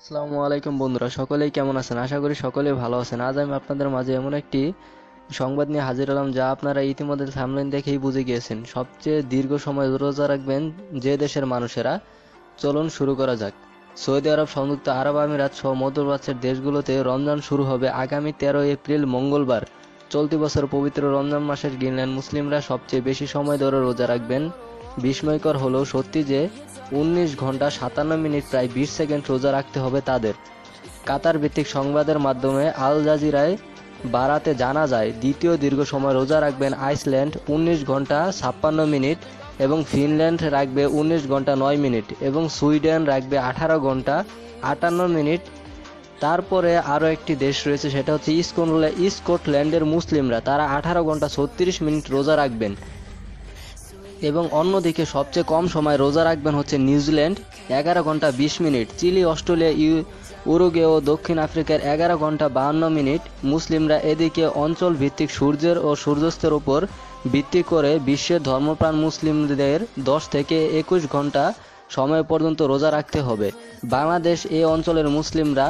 আসসালামু আলাইকুম বন্ধুরা, সকলেই কেমন আছেন? আশা করি সকলেই ভালো আছেন। আজ আমি আপনাদের মাঝে এমন একটি সংবাদ নিয়ে হাজির হলাম যা আপনারা ইতিমধ্যে থাম্বনেল দেখেই বুঝে গিয়েছেন। সবচেয়ে দীর্ঘ সময় রোজা রাখবেন যে দেশের মানুষেরা। চলুন শুরু করা যাক। সৌদি আরব, সংযুক্ত আরব আমিরাত সহ মধ্যপ্রাচ্যের দেশগুলোতে রমজান শুরু হবে আগামী 13 এপ্রিল মঙ্গলবার। চলতি বছর পবিত্র রমজান মাসের গ্রিনল্যান্ড মুসলিমরা সবচেয়ে বেশি সময় ধরে রোজা রাখবেন। বিস্ময়কর হলেও সত্যি যে 19 ঘন্টা 57 মিনিট প্রায় 20 সেকেন্ড রোজা রাখতে হবে তাদের। কাতার ভিত্তিক সংবাদের মাধ্যমে আল জাজিরায় বারাতে জানা যায়, দ্বিতীয় দীর্ঘ সময় রোজা রাখবেন আইসল্যান্ড 19 ঘন্টা 56 মিনিট এবং ফিনল্যান্ড রাখবে 19 ঘন্টা 9 মিনিট এবং সুইডেন রাখবে 18 ঘন্টা 58 মিনিট। তারপরে আরও একটি দেশ রয়েছে, সেটা হচ্ছে স্কটল্যান্ডের মুসলিমরা, তারা 18 ঘন্টা 36 মিনিট রোজা রাখবেন। এবং অন্যদিকে সবচেয়ে কম সময় রোজা রাখবেন হচ্ছে নিউজিল্যান্ড 11 ঘন্টা 20 মিনিট, চিলি, অস্ট্রেলিয়া, উরুগুয়ে ও দক্ষিণ আফ্রিকার 11 ঘন্টা 52 মিনিট। মুসলিমরা এদিকে অঞ্চল ভিত্তিক সূর্যের ও সূর্যাস্তের উপর ভিত্তি করে বিশ্বের ধর্মপ্রাণ মুসলিমদের 10 থেকে 21 ঘন্টা সময় পর্যন্ত রোজা রাখতে হবে। বাংলাদেশ এ অঞ্চলের মুসলিমরা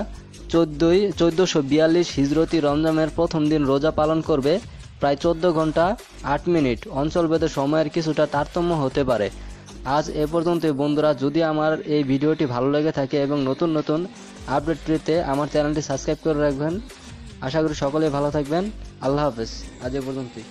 1442 হিজরতি রমজানের প্রথম দিন রোজা পালন করবে প্রায় 14 ঘন্টা 8 মিনিট। অঞ্চলভেদে সময়ের কিছুটা তারতম্য হতে পারে। আজ এ পর্যন্তই বন্ধুরা। যদি আমার এই ভিডিওটি ভালো লেগে থাকে এবং নতুন নতুন আপডেট পেতে আমার চ্যানেলটি সাবস্ক্রাইব করে রাখবেন। আশা করি সকলেই ভালো থাকবেন। আল্লাহ হাফেজ। আজ এ পর্যন্তই।